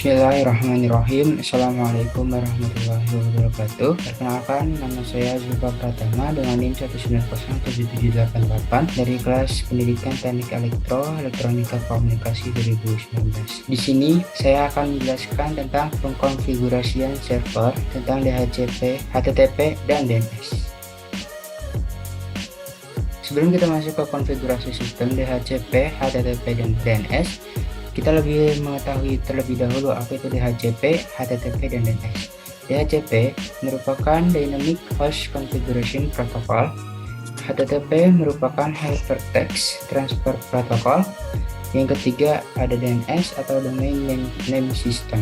Bismillahirrahmanirrahim. Assalamualaikum warahmatullahi wabarakatuh. Perkenalkan, nama saya Zulfa Pratama dengan NIM 1907778 dari kelas Pendidikan Teknik Elektronika Komunikasi 2019. Di sini saya akan menjelaskan tentang pengkonfigurasian server tentang DHCP, HTTP, dan DNS. Sebelum kita masuk ke konfigurasi sistem DHCP, HTTP, dan DNS, kita lebih mengetahui terlebih dahulu apa itu DHCP, HTTP, dan DNS. DHCP merupakan Dynamic Host Configuration Protocol. HTTP merupakan Hypertext Transfer Protocol. Yang ketiga ada DNS atau Domain Name System.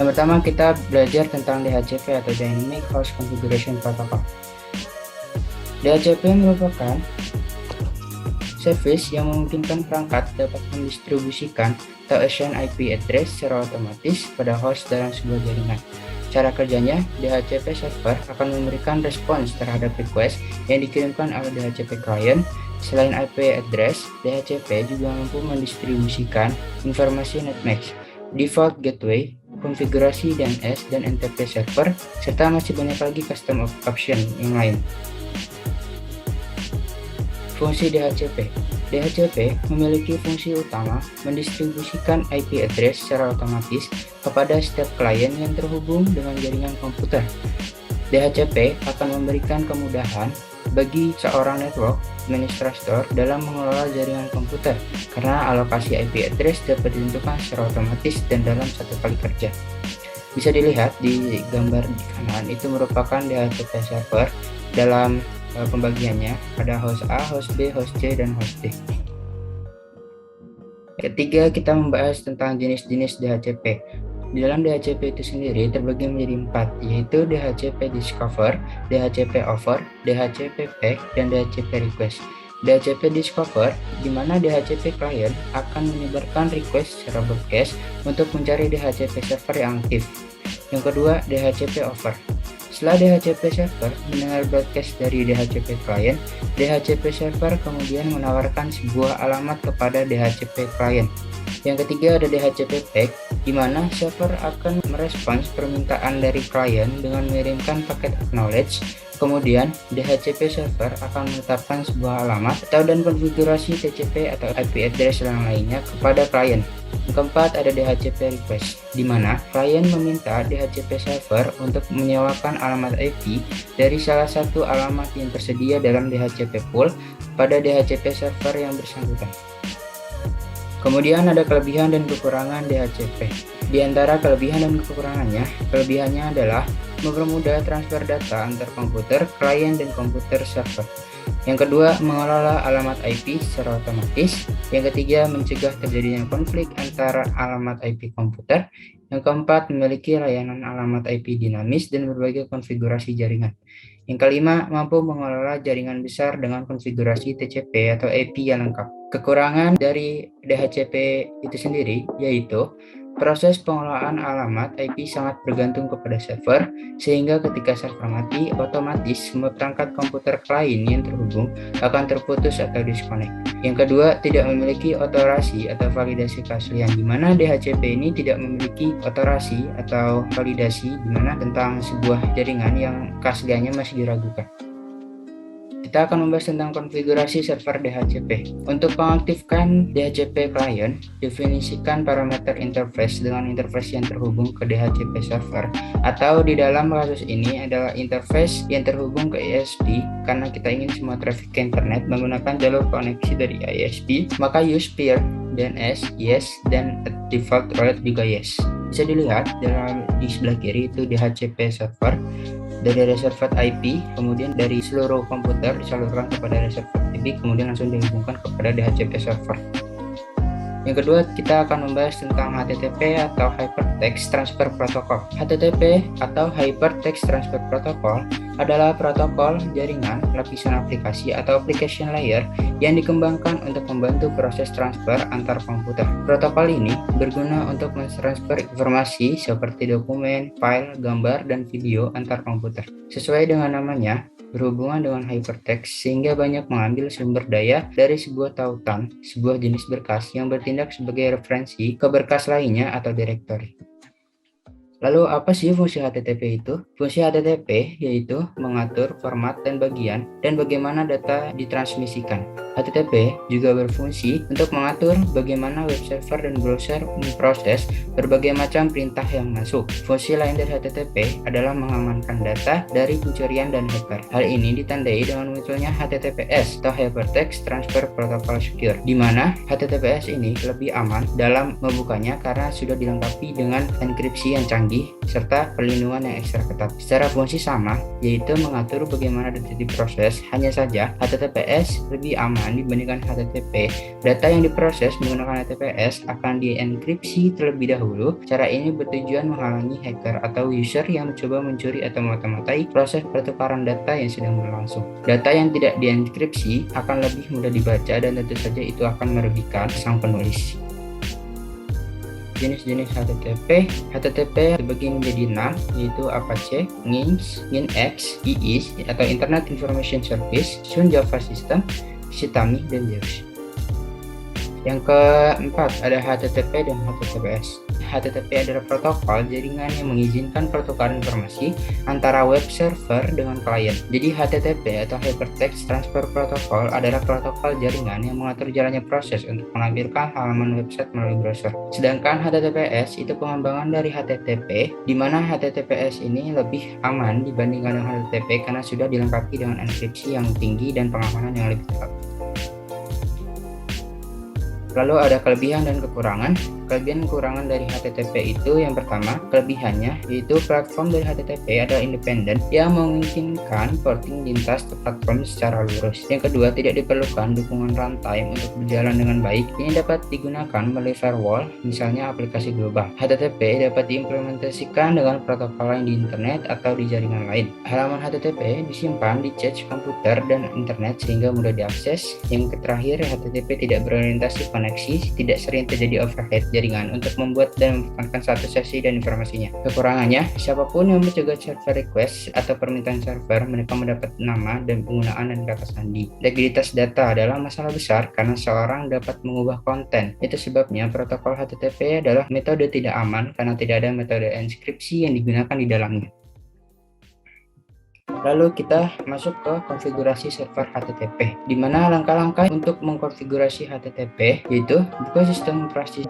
Yang pertama kita belajar tentang DHCP atau Dynamic Host Configuration Protocol. DHCP merupakan service yang memungkinkan perangkat dapat mendistribusikan atau assign IP address secara otomatis pada host dalam sebuah jaringan. Cara kerjanya, DHCP server akan memberikan respons terhadap request yang dikirimkan oleh DHCP client. Selain IP address, DHCP juga mampu mendistribusikan informasi netmask, default gateway, konfigurasi DNS dan NTP server, serta masih banyak lagi custom option yang lain. Fungsi DHCP. DHCP memiliki fungsi utama mendistribusikan IP address secara otomatis kepada setiap klien yang terhubung dengan jaringan komputer. DHCP akan memberikan kemudahan bagi seorang network administrator dalam mengelola jaringan komputer karena alokasi IP address dapat ditentukan secara otomatis dan dalam satu kali kerja. Bisa dilihat di gambar di kanan, itu merupakan DHCP server dalam pembagiannya ada host A, host B, host C, dan host D. Ketiga, kita membahas tentang jenis-jenis DHCP. Di dalam DHCP itu sendiri terbagi menjadi 4, yaitu DHCP Discover, DHCP Over, DHCP Pack, dan DHCP Request. DHCP Discover, di mana DHCP client akan menyebarkan request secara broadcast untuk mencari DHCP server yang aktif. Yang kedua, DHCP Over. Setelah DHCP server mendengar broadcast dari DHCP client, DHCP server kemudian menawarkan sebuah alamat kepada DHCP client. Yang ketiga ada DHCP Pack, di mana server akan merespons permintaan dari klien dengan mengirimkan paket acknowledge. Kemudian DHCP server akan menetapkan sebuah alamat atau dan konfigurasi TCP atau IP address yang lainnya kepada klien. Yang keempat ada DHCP Request, di mana klien meminta DHCP server untuk menyewakan alamat IP dari salah satu alamat yang tersedia dalam DHCP pool pada DHCP server yang bersangkutan. Kemudian ada kelebihan dan kekurangan DHCP. Di antara kelebihan dan kelebihannya adalah mempermudah transfer data antar komputer, klien, dan komputer server. Yang kedua, mengelola alamat IP secara otomatis. Yang ketiga, mencegah terjadinya konflik antara alamat IP komputer. Yang keempat, memiliki layanan alamat IP dinamis dan berbagai konfigurasi jaringan. Yang kelima, mampu mengelola jaringan besar dengan konfigurasi TCP atau IP yang lengkap. Kekurangan dari DHCP itu sendiri yaitu proses pengelolaan alamat IP sangat bergantung kepada server, sehingga ketika server mati, otomatis semua perangkat komputer klien yang terhubung akan terputus atau disconnect. Yang kedua, tidak memiliki otorasi atau validasi keaslian, di mana DHCP ini tidak memiliki otorasi atau validasi di mana tentang sebuah jaringan yang keasliannya masih diragukan. Kita akan membahas tentang konfigurasi server DHCP. Untuk mengaktifkan DHCP client, definisikan parameter interface dengan interface yang terhubung ke DHCP server, atau di dalam kasus ini adalah interface yang terhubung ke ISP. Karena kita ingin semua traffic ke internet menggunakan jalur koneksi dari ISP, maka use peer DNS yes, dan default route juga yes. Bisa dilihat di sebelah kiri itu DHCP server. Dari reservoir IP, kemudian dari seluruh komputer disalurkan kepada reservoir IP, kemudian langsung dihubungkan kepada DHCP server. Yang kedua, kita akan membahas tentang HTTP atau Hypertext Transfer Protocol. HTTP atau Hypertext Transfer Protocol adalah protokol jaringan lapisan aplikasi atau application layer yang dikembangkan untuk membantu proses transfer antar komputer. Protokol ini berguna untuk mentransfer informasi seperti dokumen, file, gambar, dan video antar komputer. Sesuai dengan namanya, berhubungan dengan hypertext sehingga banyak mengambil sumber daya dari sebuah tautan, sebuah jenis berkas yang bertindak sebagai referensi ke berkas lainnya atau directory. Lalu apa sih fungsi HTTP itu? Fungsi HTTP yaitu mengatur format dan bagian dan bagaimana data ditransmisikan. HTTP juga berfungsi untuk mengatur bagaimana web server dan browser memproses berbagai macam perintah yang masuk. Fungsi lain dari HTTP adalah mengamankan data dari pencurian dan hacker. Hal ini ditandai dengan munculnya HTTPS atau Hypertext Transfer Protocol Secure, di mana HTTPS ini lebih aman dalam membukanya karena sudah dilengkapi dengan enkripsi yang canggih serta perlindungan yang ekstra ketat. Secara fungsi sama, yaitu mengatur bagaimana data diproses, hanya saja HTTPS lebih aman dibandingkan HTTP. Data yang diproses menggunakan HTTPS akan dienkripsi terlebih dahulu. Cara ini bertujuan menghalangi hacker atau user yang mencoba mencuri atau memata-matai proses pertukaran data yang sedang berlangsung. Data yang tidak dienkripsi akan lebih mudah dibaca dan tentu saja itu akan merugikan sang penulis. Jenis-jenis HTTP dibagi menjadi 6, yaitu Apache, NGINX, NGINX, IIS atau Internet Information Service, Sun Java System, Shitami, dan JAWS. Yang keempat ada HTTP dan HTTPS. HTTP adalah protokol jaringan yang mengizinkan pertukaran informasi antara web server dengan klien. Jadi HTTP atau Hypertext Transfer Protocol adalah protokol jaringan yang mengatur jalannya proses untuk menampilkan halaman website melalui browser. Sedangkan HTTPS itu pengembangan dari HTTP, di mana HTTPS ini lebih aman dibandingkan dengan HTTP karena sudah dilengkapi dengan enkripsi yang tinggi dan pengamanan yang lebih ketat. Lalu ada kelebihan dan kekurangan. Kelebihan kekurangan dari HTTP itu yang pertama, kelebihannya yaitu platform dari HTTP adalah independen yang memungkinkan porting lintas platform secara lurus. Yang kedua, tidak diperlukan dukungan runtime untuk berjalan dengan baik. Ini dapat digunakan melalui firewall, misalnya aplikasi global. HTTP dapat diimplementasikan dengan protokol lain di internet atau di jaringan lain. Halaman HTTP disimpan di cache komputer dan internet sehingga mudah diakses. Yang terakhir, HTTP tidak berorientasi koneksi, tidak sering terjadi overhead jaringan untuk membuat dan mempertahankan satu sesi dan informasinya. Kekurangannya, siapapun yang mencegat server request atau permintaan server, mereka mendapat nama dan penggunaan dan kata sandi. Integritas data adalah masalah besar karena seorang dapat mengubah konten. Itu sebabnya protokol HTTP adalah metode tidak aman karena tidak ada metode enkripsi yang digunakan di dalamnya. Lalu kita masuk ke konfigurasi server HTTP, di mana langkah-langkah untuk mengkonfigurasi HTTP yaitu buka sistem operasi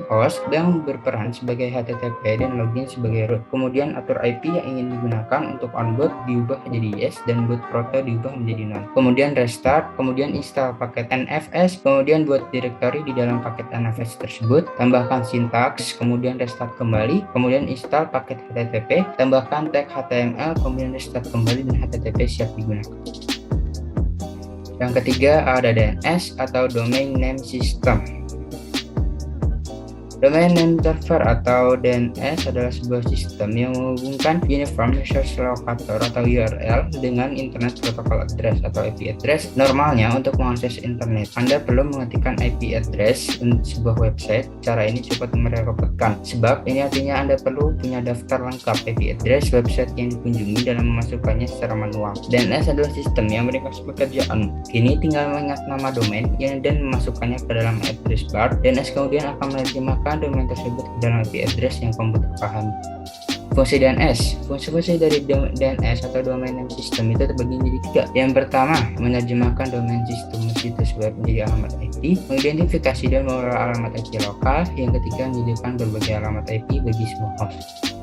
host yang berperan sebagai HTTP dan login sebagai root. Kemudian atur IP yang ingin digunakan untuk onboard diubah jadi yes dan boot proto diubah menjadi none. Kemudian restart, kemudian install paket NFS, kemudian buat directory di dalam paket NFS tersebut, tambahkan sintaks, kemudian restart kembali, kemudian install paket HTTP, tambahkan tag HTML, kemudian restart kembali dan HTTP siap digunakan. Yang ketiga ada DNS atau Domain Name System. Domain Name Server atau DNS adalah sebuah sistem yang menghubungkan Uniform Resource Locator atau URL dengan Internet Protocol Address atau IP address. Normalnya untuk mengakses internet, Anda perlu mengetikkan IP address untuk sebuah website. Cara ini cepat merepotkan, sebab ini artinya Anda perlu punya daftar lengkap IP address website yang dikunjungi dalam memasukkannya secara manual. DNS adalah sistem yang meringkas pekerjaan. Kini tinggal mengingat nama domain dan memasukkannya ke dalam address bar. DNS kemudian akan menerjemahkan domain tersebut ke dalam IP address yang komputer pahami. Fungsi DNS. Fungsi-fungsi dari DNS atau Domain Name System itu terbagi menjadi tiga. Yang pertama, menerjemahkan domain sistem situs web menjadi alamat IP, mengidentifikasi dan mengelola alamat IP lokal. Yang ketiga, menyediakan berbagai alamat IP bagi semua host.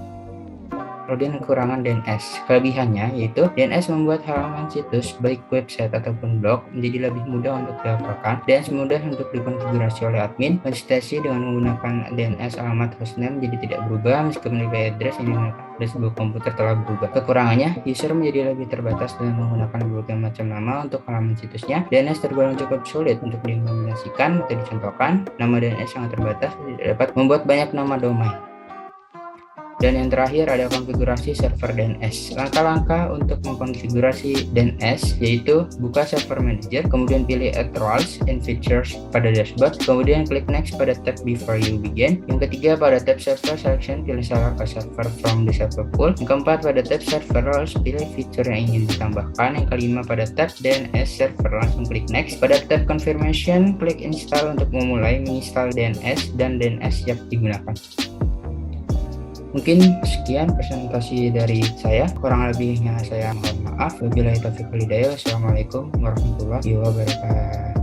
Kemudian kekurangan DNS. Kelebihannya yaitu DNS membuat halaman situs baik website ataupun blog menjadi lebih mudah untuk dihafalkan dan mudah untuk dikonfigurasi oleh admin. Konsistensi dengan menggunakan DNS alamat hostname jadi tidak berubah meskipun IP address yang digunakan pada sebuah komputer telah berubah. Kekurangannya, user menjadi lebih terbatas dengan menggunakan berbagai macam nama untuk halaman situsnya. DNS tergolong cukup sulit untuk diimplementasikan atau dicontohkan. Nama DNS sangat terbatas, tidak dapat membuat banyak nama domain. Dan yang terakhir ada konfigurasi server DNS. Langkah-langkah untuk mengkonfigurasi DNS yaitu buka Server Manager, kemudian pilih Add Roles and Features pada dashboard, kemudian klik Next pada tab Before You Begin. Yang ketiga pada tab Server Selection, pilih salah satu server from the server pool. Yang keempat pada tab Server Roles, pilih fitur yang ingin ditambahkan. Yang kelima pada tab DNS Server, langsung klik Next. Pada tab Confirmation, klik Install untuk memulai menginstal DNS dan DNS siap digunakan. Mungkin sekian presentasi dari saya, kurang lebihnya saya mohon maaf. Wabillahi taufiq wal hidayah. Wassalamualaikum warahmatullahi wabarakatuh.